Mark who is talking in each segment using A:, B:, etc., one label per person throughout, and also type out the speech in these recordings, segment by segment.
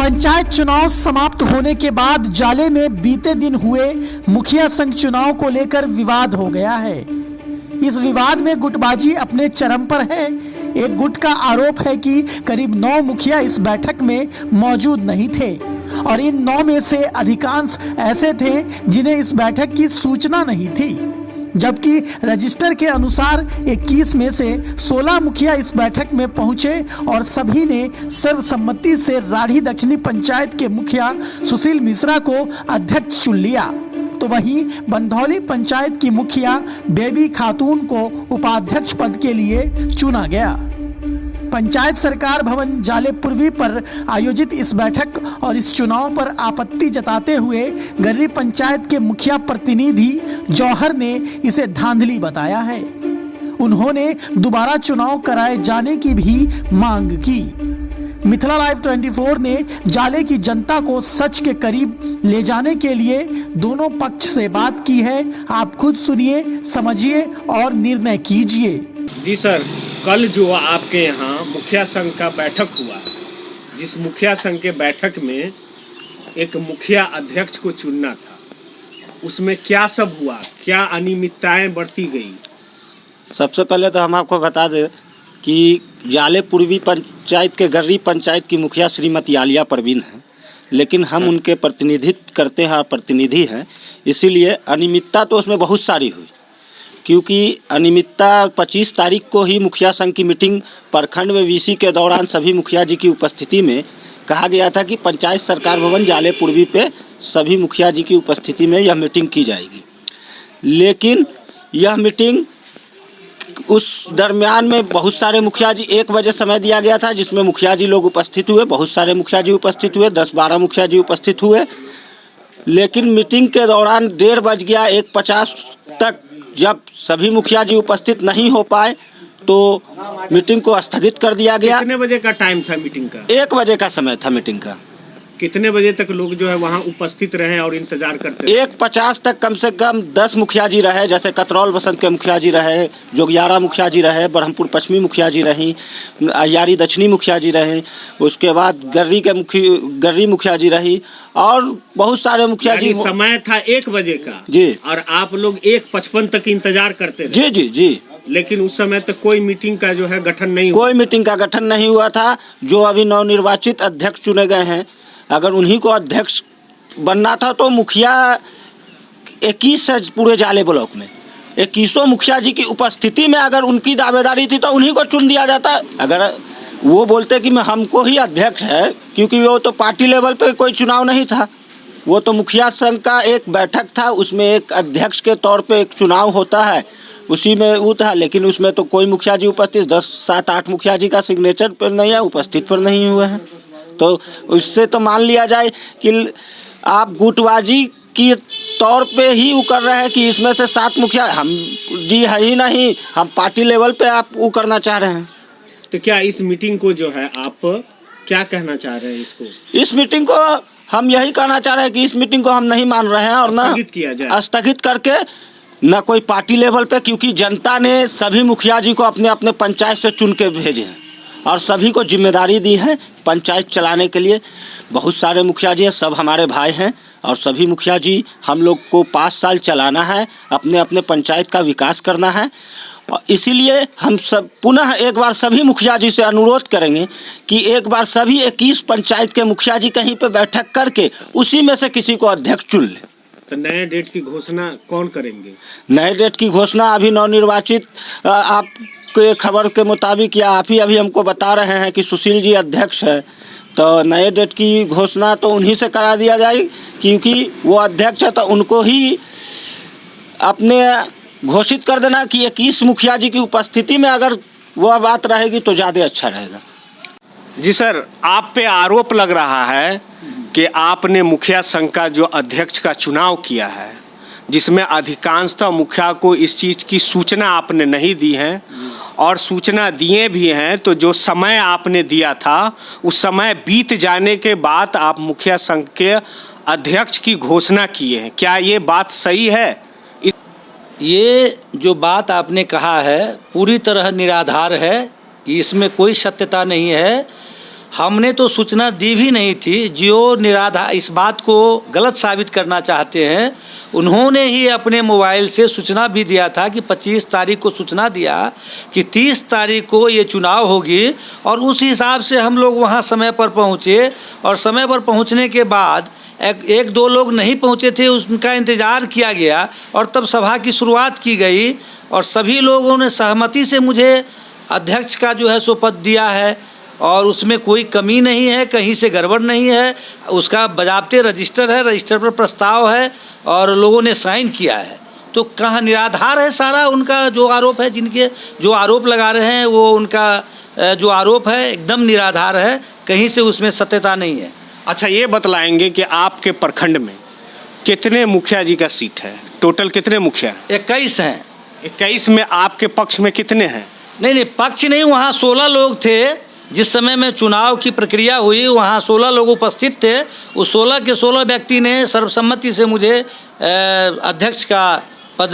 A: पंचायत चुनाव समाप्त होने के बाद जाले में बीते दिन हुए मुखिया संघ चुनाव को लेकर विवाद हो गया है। इस विवाद में गुटबाजी अपने चरम पर है। एक गुट का आरोप है कि करीब 9 मुखिया इस बैठक में मौजूद नहीं थे और इन 9 में से अधिकांश ऐसे थे जिन्हें इस बैठक की सूचना नहीं थी, जबकि रजिस्टर के अनुसार 21 में से 16 मुखिया इस बैठक में पहुंचे और सभी ने सर्वसम्मति से राढ़ी दक्षिणी पंचायत के मुखिया सुशील मिश्रा को अध्यक्ष चुन लिया, तो वहीं बंधौली पंचायत की मुखिया बेबी खातून को उपाध्यक्ष पद के लिए चुना गया। पंचायत सरकार भवन जाले पूर्वी पर आयोजित इस बैठक और इस चुनाव पर आपत्ति जताते हुए गर्री पंचायत के मुखिया प्रतिनिधि जौहर ने इसे धांधली बताया है। उन्होंने दोबारा चुनाव कराए जाने की भी मांग की। मिथिला लाइव 24 ने जाले की जनता को सच के करीब ले जाने के लिए दोनों पक्ष से बात की है। आप खुद सुनिए, समझिए और निर्णय कीजिए।
B: जी सर, कल जो आपके यहाँ मुखिया संघ का बैठक हुआ, जिस मुखिया संघ के बैठक में एक मुखिया अध्यक्ष को चुनना था, उसमें क्या सब हुआ, क्या अनियमितताएं बरती गई?
C: सबसे पहले तो हम आपको बता दें कि जाले पूर्वी पंचायत के गर्री पंचायत की मुखिया श्रीमती आलिया परवीन हैं, लेकिन हम उनके प्रतिनिधित्व करते हैं, प्रतिनिधि हैं, इसीलिए अनियमितता तो उसमें बहुत सारी हुई। क्योंकि अनियमितता 25 तारीख को ही मुखिया संघ की मीटिंग प्रखंड में वीसी के दौरान सभी मुखिया जी की उपस्थिति में कहा गया था कि पंचायत सरकार भवन जाले पूर्वी पे सभी मुखिया जी की उपस्थिति में यह मीटिंग की जाएगी। लेकिन यह मीटिंग उस दरमियान में बहुत सारे मुखिया जी 1 बजे समय दिया गया था, जिसमें मुखिया जी लोग उपस्थित हुए, बहुत सारे मुखिया जी उपस्थित हुए, 10-12 मुखिया जी उपस्थित हुए। लेकिन मीटिंग के दौरान 1:30 बज गया, 1:50 तक जब सभी मुखिया जी उपस्थित नहीं हो पाए तो मीटिंग को स्थगित कर दिया गया।
B: कितने बजे का टाइम था मीटिंग का?
C: 1 बजे का समय था मीटिंग का।
B: कितने बजे तक लोग जो है वहाँ उपस्थित रहे और इंतजार करते?
C: 1:50 तक कम से कम 10 मुखिया जी रहे, जैसे कतरौल बसंत के मुखिया जी रहे, जोगियारा मुखिया जी रहे, ब्रह्मपुर पश्चिमी मुखिया जी रहीं, अयारी दक्षिणी मुखिया जी रहे, उसके बाद गर्री मुखिया जी रही और बहुत सारे मुखिया जी।
B: समय था 1 बजे का
C: जी,
B: और आप लोग 1:55 तक इंतजार करते रहे?
C: जी जी जी।
B: लेकिन उस समय तक कोई मीटिंग का जो है गठन नहीं हुआ?
C: कोई मीटिंग का गठन नहीं हुआ था। जो अभी नवनिर्वाचित अध्यक्ष चुने गए हैं, अगर उन्हीं को अध्यक्ष बनना था तो मुखिया 21 है पूरे जाले ब्लॉक में, 21 मुखिया जी की उपस्थिति में अगर उनकी दावेदारी थी तो उन्हीं को चुन दिया जाता। अगर वो बोलते कि मैं हमको ही अध्यक्ष है, क्योंकि वो तो पार्टी लेवल पे कोई चुनाव नहीं था, वो तो मुखिया संघ का एक बैठक था, उसमें एक अध्यक्ष के तौर पे एक चुनाव होता है, उसी में वो था। लेकिन उसमें तो कोई मुखिया जी उपस्थित 10-7-8 मुखिया जी का सिग्नेचर पर नहीं है, उपस्थित पर नहीं हुए हैं, तो उससे तो मान लिया जाए कि आप गुटबाजी की तौर पे ही वो कर रहे हैं कि इसमें से 7 मुखिया हम जी है ही नहीं, हम पार्टी लेवल पे आप वो करना चाह रहे हैं।
B: तो क्या इस मीटिंग को जो है आप क्या कहना चाह रहे हैं?
C: इस मीटिंग को हम यही कहना चाह रहे हैं कि इस मीटिंग को हम नहीं मान रहे हैं और ना
B: किया जाए,
C: स्थगित करके न कोई पार्टी लेवल पे, क्योंकि जनता ने सभी मुखिया जी को अपने अपने पंचायत से चुन के भेजे हैं और सभी को जिम्मेदारी दी है पंचायत चलाने के लिए। बहुत सारे मुखिया जी हैं, सब हमारे भाई हैं और सभी मुखिया जी हम लोग को 5 साल चलाना है, अपने अपने पंचायत का विकास करना है। और इसीलिए हम सब पुनः एक बार सभी मुखिया जी से अनुरोध करेंगे कि एक बार सभी 21 पंचायत के मुखिया जी कहीं पे बैठक करके उसी में से किसी को अध्यक्ष चुन ले।
B: तो नए डेट की घोषणा कौन करेंगे?
C: नए डेट की घोषणा अभी नवनिर्वाचित आप के खबर के मुताबिक या आप ही अभी हमको बता रहे हैं कि सुशील जी अध्यक्ष है, तो नए डेट की घोषणा तो उन्हीं से करा दिया जाए, क्योंकि वो अध्यक्ष है, तो उनको ही अपने घोषित कर देना कि 21 मुखिया जी की उपस्थिति में अगर वह बात रहेगी तो ज़्यादा अच्छा रहेगा।
B: जी सर, आप पे आरोप लग रहा है कि आपने मुखिया संघ का जो अध्यक्ष का चुनाव किया है, जिसमें अधिकांशतः मुखिया को इस चीज़ की सूचना आपने नहीं दी है और सूचना दिए भी हैं, तो जो समय आपने दिया था उस समय बीत जाने के बाद आप मुखिया संघ के अध्यक्ष की घोषणा किए हैं। क्या ये बात सही है?
D: ये जो बात आपने कहा है पूरी तरह निराधार है, इसमें कोई सत्यता नहीं है। हमने तो सूचना दी भी नहीं थी। जो निराधार इस बात को गलत साबित करना चाहते हैं, उन्होंने ही अपने मोबाइल से सूचना भी दिया था कि 25 तारीख को सूचना दिया कि 30 तारीख को ये चुनाव होगी, और उस हिसाब से हम लोग वहाँ समय पर पहुँचे। और समय पर पहुँचने के बाद एक दो लोग नहीं पहुँचे थे, उनका इंतज़ार किया गया और तब सभा की शुरुआत की गई, और सभी लोगों ने सहमति से मुझे अध्यक्ष का जो है सो पद दिया है, और उसमें कोई कमी नहीं है, कहीं से गड़बड़ नहीं है। उसका बजाबते रजिस्टर है, रजिस्टर पर प्रस्ताव है और लोगों ने साइन किया है। तो कहाँ निराधार है सारा उनका जो आरोप है, जिनके जो आरोप लगा रहे हैं वो उनका जो आरोप है एकदम निराधार है, कहीं से उसमें सत्यता नहीं है।
B: अच्छा, ये बतलाएंगे कि आपके प्रखंड में कितने मुखिया जी का सीट है? टोटल कितने मुखिया?
D: 21 हैं।
B: 21 में आपके पक्ष में कितने हैं?
D: नहीं, पक्ष नहीं, वहाँ 16 लोग थे। जिस समय में चुनाव की प्रक्रिया हुई वहाँ 16 लोग उपस्थित थे। उस 16 के 16 व्यक्ति ने सर्वसम्मति से मुझे अध्यक्ष का पद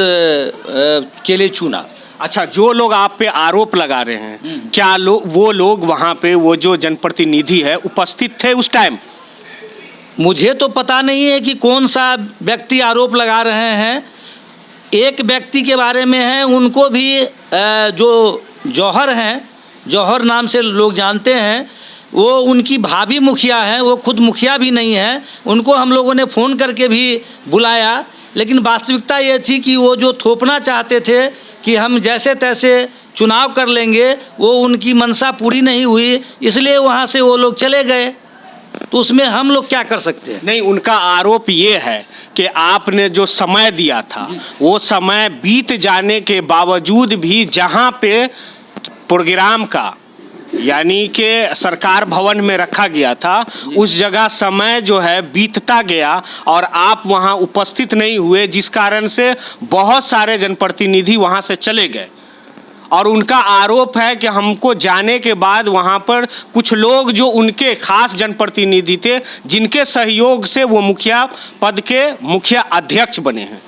D: के लिए चुना।
B: अच्छा, जो लोग आप पे आरोप लगा रहे हैं, क्या वो लोग वहाँ पे वो जो जनप्रतिनिधि है उपस्थित थे उस टाइम?
D: मुझे तो पता नहीं है कि कौन सा व्यक्ति आरोप लगा रहे हैं। एक व्यक्ति के बारे में है, उनको भी जो जौहर हैं, जौहर नाम से लोग जानते हैं, वो उनकी भाभी मुखिया हैं, वो खुद मुखिया भी नहीं है। उनको हम लोगों ने फ़ोन करके भी बुलाया, लेकिन वास्तविकता ये थी कि वो जो थोपना चाहते थे कि हम जैसे तैसे चुनाव कर लेंगे, वो उनकी मंशा पूरी नहीं हुई, इसलिए वहाँ से वो लोग चले गए। तो उसमें हम लोग क्या कर सकते हैं?
B: नहीं, उनका आरोप ये है कि आपने जो समय दिया था वो समय बीत जाने के बावजूद भी जहाँ पे प्रोग्राम का यानी कि सरकार भवन में रखा गया था उस जगह समय जो है बीतता गया और आप वहां उपस्थित नहीं हुए, जिस कारण से बहुत सारे जनप्रतिनिधि वहां से चले गए। और उनका आरोप है कि हमको जाने के बाद वहां पर कुछ लोग जो उनके खास जनप्रतिनिधि थे, जिनके सहयोग से वो मुखिया पद के मुखिया अध्यक्ष बने हैं।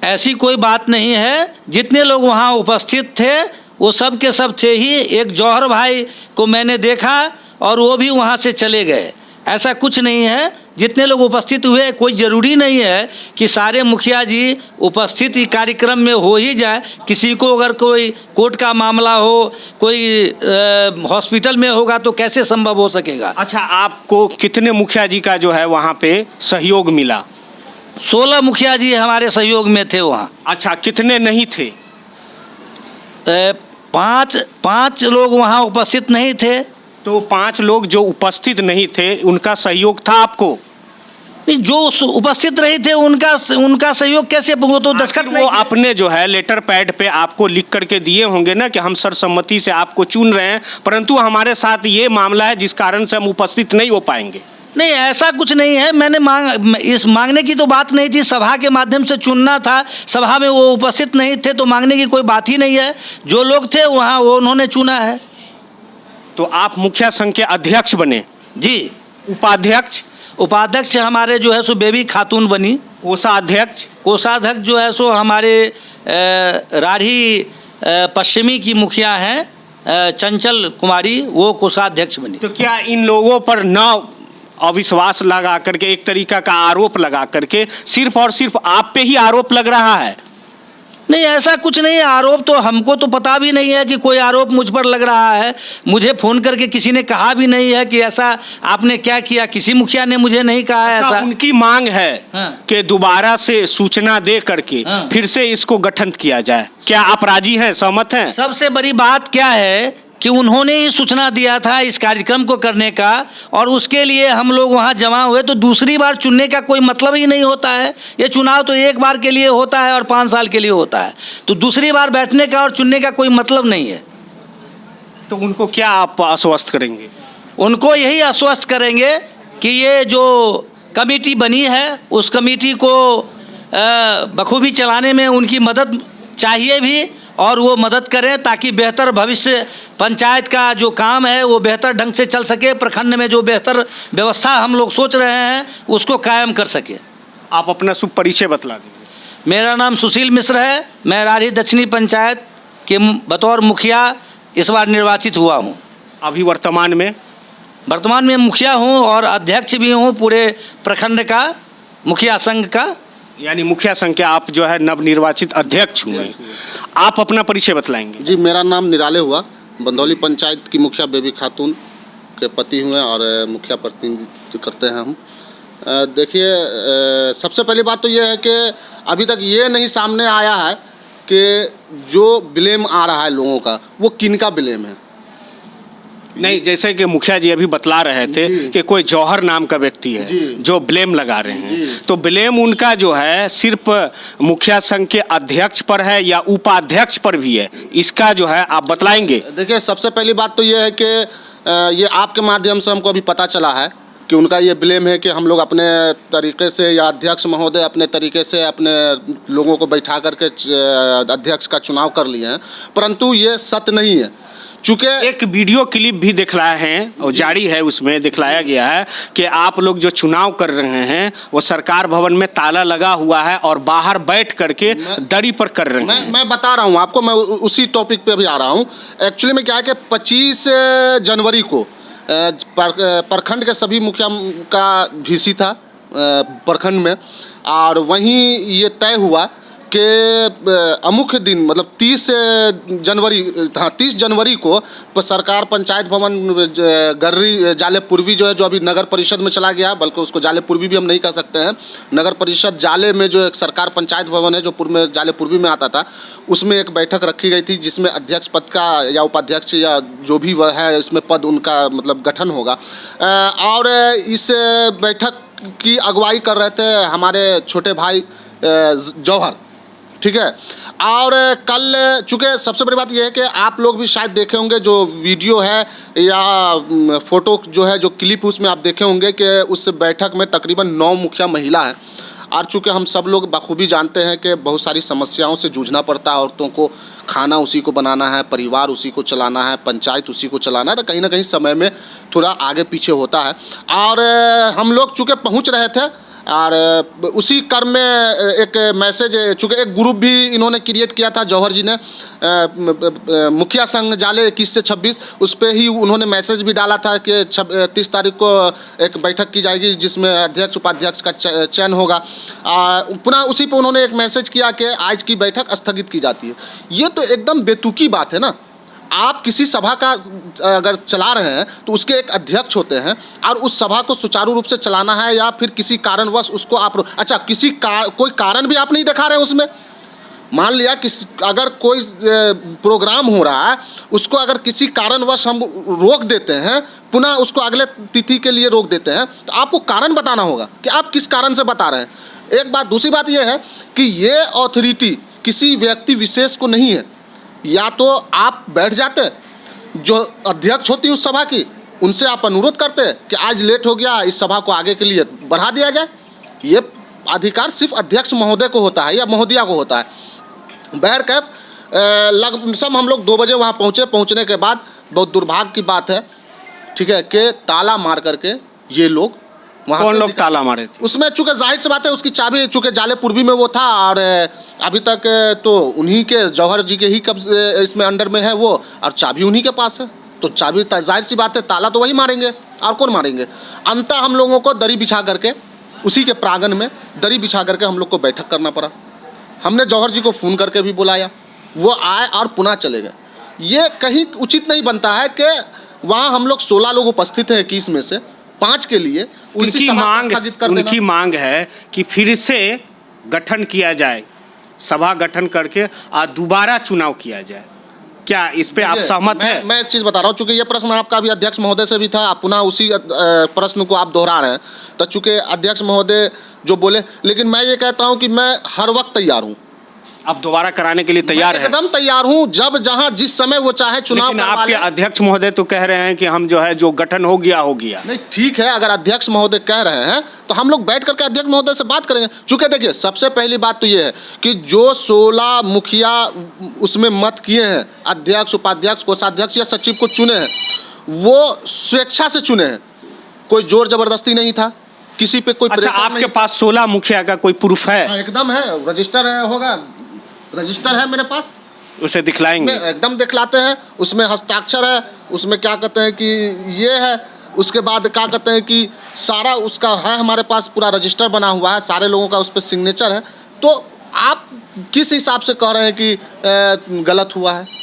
D: ऐसी कोई बात नहीं है। जितने लोग वहाँ उपस्थित थे वो सब के सब थे ही। एक जौहर भाई को मैंने देखा और वो भी वहाँ से चले गए। ऐसा कुछ नहीं है। जितने लोग उपस्थित हुए, कोई ज़रूरी नहीं है कि सारे मुखिया जी उपस्थित ही कार्यक्रम में हो ही जाए। किसी को अगर कोई कोर्ट का मामला हो, कोई हॉस्पिटल में होगा तो कैसे संभव हो सकेगा।
B: अच्छा, आपको कितने मुखिया जी का जो है वहाँ पे सहयोग मिला?
D: 16 मुखिया जी हमारे सहयोग में थे वहाँ।
B: अच्छा, कितने नहीं थे?
D: 5 लोग वहाँ उपस्थित नहीं थे।
B: तो 5 लोग जो उपस्थित नहीं थे उनका सहयोग था आपको?
D: जो उपस्थित रहे थे उनका सहयोग कैसे? वो तो दस्तखत
B: वो अपने जो है लेटर पैड पे आपको लिख करके दिए होंगे ना कि हम सर्वसम्मति से आपको चुन रहे हैं, परंतु हमारे साथ ये मामला है जिस कारण से हम उपस्थित नहीं हो पाएंगे।
D: नहीं, ऐसा कुछ नहीं है। मैंने इस मांगने की तो बात नहीं थी। सभा के माध्यम से चुनना था। सभा में वो उपस्थित नहीं थे तो मांगने की कोई बात ही नहीं है। जो लोग थे वहाँ वो उन्होंने चुना है।
B: तो आप मुखिया संघ के अध्यक्ष बने?
D: जी।
B: उपाध्यक्ष
D: हमारे जो है सो बेबी खातून बनी।
B: कोषाध्यक्ष
D: जो है सो हमारे राढ़ी पश्चिमी की मुखिया हैं चंचल कुमारी, वो कोषाध्यक्ष बनी।
B: तो क्या इन लोगों पर न अविश्वास लगा करके, एक तरीका का आरोप लगा करके सिर्फ और सिर्फ आप पे ही आरोप लग रहा है?
D: नहीं, ऐसा कुछ नहीं है। आरोप तो हमको तो पता भी नहीं है कि कोई आरोप मुझ पर लग रहा है। मुझे फ़ोन करके किसी ने कहा भी नहीं है कि ऐसा आपने क्या किया। किसी मुखिया ने मुझे नहीं कहा है ऐसा।
B: उनकी मांग है कि दोबारा से सूचना दे करके फिर से इसको गठन किया जाए। क्या आप राजी हैं, सहमत हैं?
D: सबसे बड़ी बात क्या है कि उन्होंने ही सूचना दिया था इस कार्यक्रम को करने का, और उसके लिए हम लोग वहाँ जमा हुए। तो दूसरी बार चुनने का कोई मतलब ही नहीं होता है। ये चुनाव तो एक बार के लिए होता है और 5 साल के लिए होता है। तो दूसरी बार बैठने का और चुनने का कोई मतलब नहीं है।
B: तो उनको क्या आप आश्वस्त करेंगे?
D: उनको यही आश्वस्त करेंगे कि ये जो कमेटी बनी है उस कमेटी को बखूबी चलाने में उनकी मदद चाहिए भी, और वो मदद करें ताकि बेहतर भविष्य पंचायत का जो काम है वो बेहतर ढंग से चल सके। प्रखंड में जो बेहतर व्यवस्था हम लोग सोच रहे हैं उसको कायम कर सके।
B: आप अपना शुभ परिचय बतला दीजिए।
D: मेरा नाम सुशील मिश्र है। मैं राढ़ी दक्षिणी पंचायत के बतौर मुखिया इस बार निर्वाचित हुआ हूँ।
B: अभी वर्तमान में
D: वर्तमान में मुखिया हूँ और अध्यक्ष भी हूँ पूरे प्रखंड का, मुखिया संघ का।
B: यानी मुखिया संघ के आप जो है नवनिर्वाचित अध्यक्ष हुए। आप अपना परिचय बतलाएंगे?
E: जी, मेरा नाम निराले हुआ, बंदौली पंचायत की मुखिया बेबी खातून के पति हुए और मुखिया प्रतिनिधित्व करते हैं हम। देखिए, सबसे पहली बात तो ये है कि अभी तक ये नहीं सामने आया है कि जो ब्लेम आ रहा है लोगों का वो किनका ब्लेम है।
B: नहीं, जैसे कि मुखिया जी अभी बतला रहे थे कि कोई जौहर नाम का व्यक्ति है जो ब्लेम लगा रहे हैं, तो ब्लेम उनका जो है सिर्फ मुखिया संघ के अध्यक्ष पर है या उपाध्यक्ष पर भी है, इसका जो है आप बतलाएंगे?
E: देखिए, सबसे पहली बात तो ये है कि ये आपके माध्यम से हमको अभी पता चला है कि उनका ये ब्लेम है कि हम लोग अपने तरीके से या अध्यक्ष महोदय अपने तरीके से अपने लोगों को बैठा करके अध्यक्ष का चुनाव कर लिए हैं, परंतु ये सत्य नहीं है। चूँकि
B: एक वीडियो क्लिप भी दिखलाए हैं और जारी है, उसमें दिखलाया गया है कि आप लोग जो चुनाव कर रहे हैं वो सरकार भवन में ताला लगा हुआ है और बाहर बैठ करके दरी पर कर रहे हैं।
E: मैं बता रहा हूँ आपको, मैं उसी टॉपिक पे भी आ रहा हूँ। एक्चुअली में क्या है कि 25 जनवरी को प्रखंड के सभी मुखिया का VC था प्रखंड में, और वहीं ये तय हुआ कि अमुक दिन मतलब 30 जनवरी को सरकार पंचायत भवन गर्री जाले पूर्वी जो है, जो अभी नगर परिषद में चला गया, बल्कि उसको जाले पूर्वी भी हम नहीं कह सकते हैं, नगर परिषद जाले में जो एक सरकार पंचायत भवन है जो पूर्व में जाले पूर्वी में आता था, उसमें एक बैठक रखी गई थी जिसमें अध्यक्ष पद का या उपाध्यक्ष या जो भी वह है इसमें पद उनका मतलब गठन होगा। और इस बैठक की अगुवाई कर रहे थे हमारे छोटे भाई जौहर, ठीक है। और कल चूँकि सबसे बड़ी बात यह है कि आप लोग भी शायद देखे होंगे जो वीडियो है या फ़ोटो जो है, जो क्लिप उसमें आप देखे होंगे कि उस बैठक में तकरीबन 9 मुखिया महिला हैं। और चूँकि हम सब लोग बखूबी जानते हैं कि बहुत सारी समस्याओं से जूझना पड़ता है, औरतों को खाना उसी को बनाना है, परिवार उसी को चलाना है, पंचायत उसी को चलाना है, तो कहीं ना कहीं समय में थोड़ा आगे पीछे होता है। और हम लोग चूँकि पहुँच रहे थे और उसी क्रम में एक मैसेज, चूँकि एक ग्रुप भी इन्होंने क्रिएट किया था जौहर जी ने, मुखिया संघ जाले 21 से 26, उस पर ही उन्होंने मैसेज भी डाला था कि 30 तारीख को एक बैठक की जाएगी जिसमें अध्यक्ष उपाध्यक्ष का चयन होगा। पुनः उसी पर उन्होंने एक मैसेज किया कि आज की बैठक स्थगित की जाती है। ये तो एकदम बेतुकी बात है ना। आप किसी सभा का अगर चला रहे हैं तो उसके एक अध्यक्ष होते हैं और उस सभा को सुचारू रूप से चलाना है, या फिर किसी कारणवश उसको आप कोई कारण भी आप नहीं दिखा रहे हैं उसमें। मान लिया अगर कोई प्रोग्राम हो रहा है, उसको अगर किसी कारणवश हम रोक देते हैं, पुनः उसको अगले तिथि के लिए रोक देते हैं, तो आपको कारण बताना होगा कि आप किस कारण से बता रहे हैं। एक बात। दूसरी बात यह है कि ये अथॉरिटी किसी व्यक्ति विशेष को नहीं है। या तो आप बैठ जाते, जो अध्यक्ष होती है उस सभा की, उनसे आप अनुरोध करते कि आज लेट हो गया, इस सभा को आगे के लिए बढ़ा दिया जाए। ये अधिकार सिर्फ अध्यक्ष महोदय को होता है या महोदया को होता है। बहरकैफ लगभग हम लोग 2 बजे वहाँ पहुँचने के बाद बहुत दुर्भाग्य की बात है, ठीक है, कि ताला मार करके ये लोग वहाँ।
B: कौन लोग ताला मारे थे?
E: उसमें चूँकि जाहिर सी बात है उसकी चाबी, चूँकि जाले पूर्वी में वो था और अभी तक तो उन्हीं के जौहर जी के ही कब्जे इसमें अंडर में है वो, और चाबी उन्हीं के पास है, तो चाबी जाहिर सी बात है ताला तो वही मारेंगे, और कौन मारेंगे। अंततः हम लोगों को दरी बिछा करके उसी के प्रांगण में दरी बिछा करके हम लोग को बैठक करना पड़ा। हमने जौहर जी को फ़ोन करके भी बुलाया, वो आए और पुनः चले गए। ये कहीं उचित नहीं बनता है कि वहाँ हम लोग 16 लोग उपस्थित हैं 21 में से 5 के लिए
B: उनकी मांग है कि फिर से गठन किया जाए, सभा गठन करके और दोबारा चुनाव किया जाए। क्या इस पे आप सहमत हैं?
E: मैं एक चीज़ बता रहा हूँ, चूँकि ये प्रश्न आपका भी अध्यक्ष महोदय से भी था, आप पुनः उसी प्रश्न को आप दोहरा रहे हैं, तो चूँकि अध्यक्ष महोदय जो बोले, लेकिन मैं ये कहता हूँ कि मैं हर वक्त तैयार हूँ।
B: आप दोबारा कराने के लिए तैयार हैं?
E: एकदम तैयार हूँ, जब जहाँ जिस समय वो चाहे चुनाव।
B: लेकिन आपके अध्यक्ष महोदय तो कह रहे हैं कि हम जो है जो गठन हो गया हो गया।
E: नहीं, ठीक है, अगर अध्यक्ष महोदय कह रहे हैं तो हम लोग बैठ करके अध्यक्ष महोदय से बात करेंगे। चूँकि देखिए, सबसे पहली बात तो ये है कि जो 16 मुखिया उसमें मत किए हैं, अध्यक्ष उपाध्यक्ष कोषाध्यक्ष या सचिव को चुने हैं, वो स्वेच्छा से चुने हैं, कोई जोर जबरदस्ती नहीं था, किसी पे कोई
B: अच्छा, आपके पास 16 मुखिया का कोई प्रूफ है?
E: एकदम है, रजिस्टर होगा, रजिस्टर है मेरे पास,
B: उसे दिखलाएंगे?
E: एकदम दिखलाते हैं, उसमें हस्ताक्षर है, उसमें क्या कहते हैं कि ये है, उसके बाद क्या कहते हैं कि सारा उसका है, हमारे पास पूरा रजिस्टर बना हुआ है, सारे लोगों का उस पर सिग्नेचर है। तो आप किस हिसाब से कह रहे हैं कि गलत हुआ है?